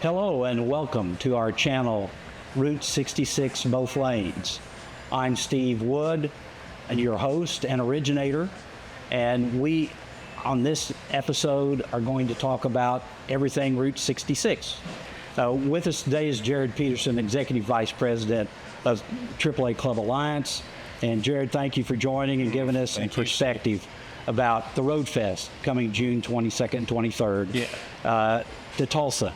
Hello and welcome to our channel, Route 66 Both Lanes. I'm Steve Wood, and your host and originator, and we, on this episode, are going to talk about everything Route 66. With us today is Jared Peterson, Executive Vice President of AAA Club Alliance. And Jared, thank you for joining and giving us some perspective about the Road Fest coming June 22nd and 23rd to Tulsa.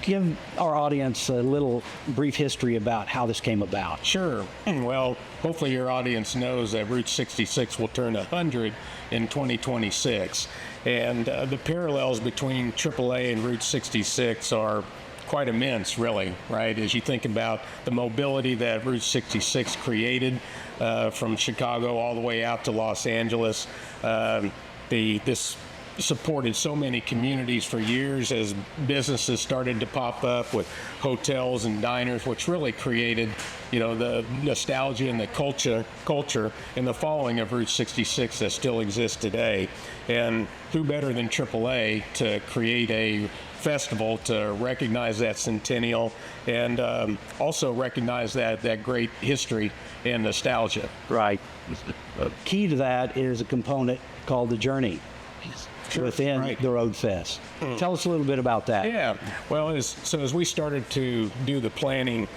Give our audience a little brief history about how this came about. Sure. Well, hopefully your audience knows that Route 66 will turn 100 in 2026. And the parallels between AAA and Route 66 are quite immense, really, right? As you think about the mobility that Route 66 created from Chicago all the way out to Los Angeles, this supported so many communities for years as businesses started to pop up with hotels and diners, which really created, the nostalgia and the culture and the following of Route 66 that still exists today. And who better than AAA to create a festival to recognize that centennial and also recognize that great history and nostalgia. Right. Key to that is a component called the journey. Within the Road Fest. Tell us a little bit about that. Yeah, well, as we started to do the planning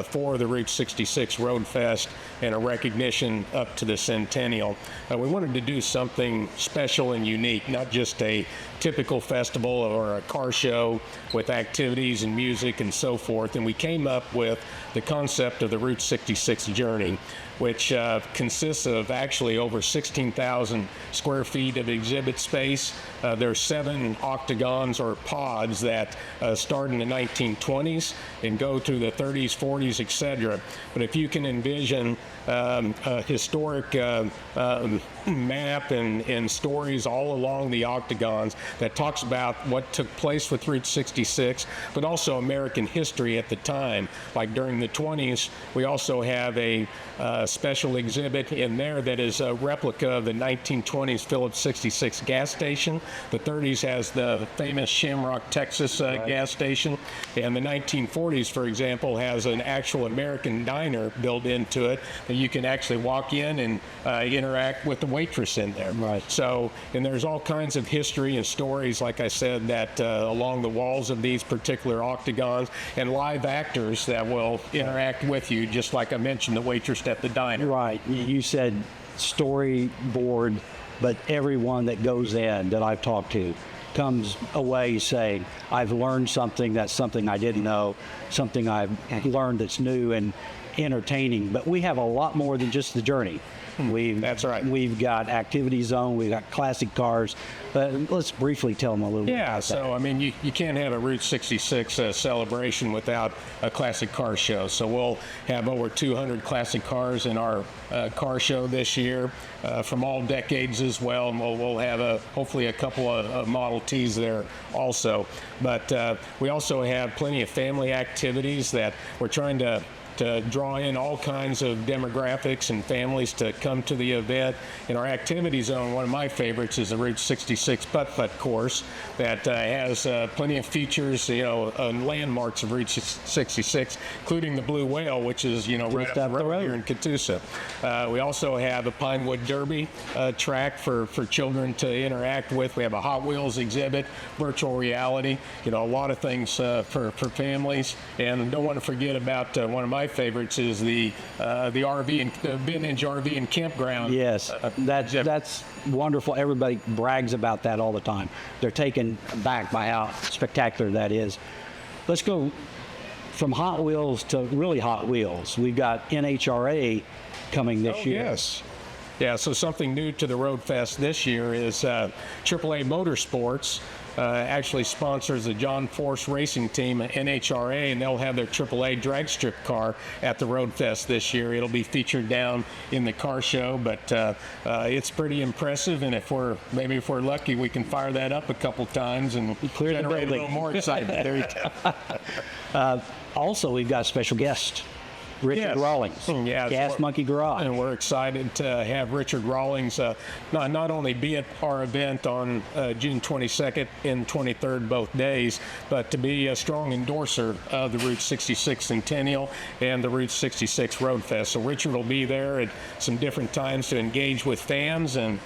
for the Route 66 Road Fest and a recognition up to the centennial, we wanted to do something special and unique, not just a typical festival or a car show with activities and music and so forth. And we came up with the concept of the Route 66 journey, which consists of actually over 16,000 square feet of exhibit space. There are 7 octagons or pods that start in the 1920s and go through the 30s, 40s, etc. But if you can envision a historic map and stories all along the octagons that talks about what took place with Route 66, but also American history at the time. Like during the 20s, we also have a special exhibit in there that is a replica of the 1920s Phillips 66 gas station. The 30s has the famous Shamrock, Texas gas station. And the 1940s, for example, has an actual American diner built into it that you can actually walk in and interact with the waitress in there. Right. So, and there's all kinds of history and stories, like I said, that along the walls of these particular octagons, and live actors that will interact with you, just like I mentioned, the waitress at the diner. Right. You said storyboard, but everyone that goes in that I've talked to comes away saying, I've learned something, that's something I didn't know, something I've learned that's new and entertaining. But we have a lot more than just the journey. That's right. We've got activity zone, we've got classic cars. Let's briefly tell them a little bit about that. So, I mean, you can't have a Route 66 celebration without a classic car show. So we'll have over 200 classic cars in our car show this year from all decades as well. And we'll have hopefully a couple of Model Ts there also. But we also have plenty of family activities that we're trying to draw in all kinds of demographics and families to come to the event. In our activity zone, one of my favorites is the Route 66 putt-putt course that has plenty of features, landmarks of Route 66, including the Blue Whale, which is, right up the road here in Catoosa. We also have a Pinewood Derby track for children to interact with. We have a Hot Wheels exhibit, virtual reality, a lot of things for families. And don't want to forget about one of my favorites is the RV and vintage RV and campground. Yes, that's wonderful. Everybody brags about that all the time. They're taken aback by how spectacular that is. Let's go from Hot Wheels to really Hot Wheels. We've got NHRA coming this year. Yes. Yeah, so something new to the Road Fest this year is AAA Motorsports actually sponsors the John Force Racing Team at NHRA, and they'll have their AAA drag strip car at the Road Fest this year. It'll be featured down in the car show, but it's pretty impressive, and if we're lucky, we can fire that up a couple times and generate a little more excitement. There you go. Also, we've got a special guest Richard Yes. Rawlings, Yes. Gas Monkey Garage. And we're excited to have Richard Rawlings not only be at our event on June 22nd and 23rd, both days, but to be a strong endorser of the Route 66 Centennial and the Route 66 Road Fest. So Richard will be there at some different times to engage with fans, and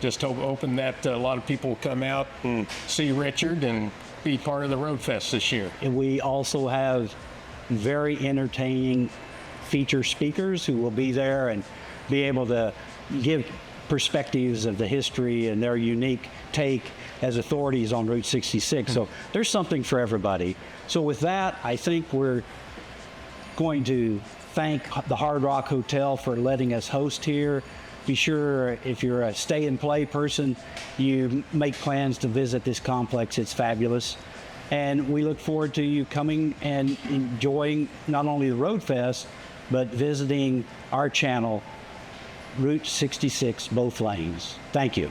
just hoping that a lot of people will come out and see Richard and be part of the Road Fest this year. And we also have very entertaining feature speakers who will be there and be able to give perspectives of the history and their unique take as authorities on Route 66. So there's something for everybody. So with that, I think we're going to thank the Hard Rock Hotel for letting us host here. Be sure, if you're a stay and play person, you make plans to visit this complex. It's fabulous. And we look forward to you coming and enjoying not only the Road Fest, but visiting our channel, Route 66, both lanes. Thank you.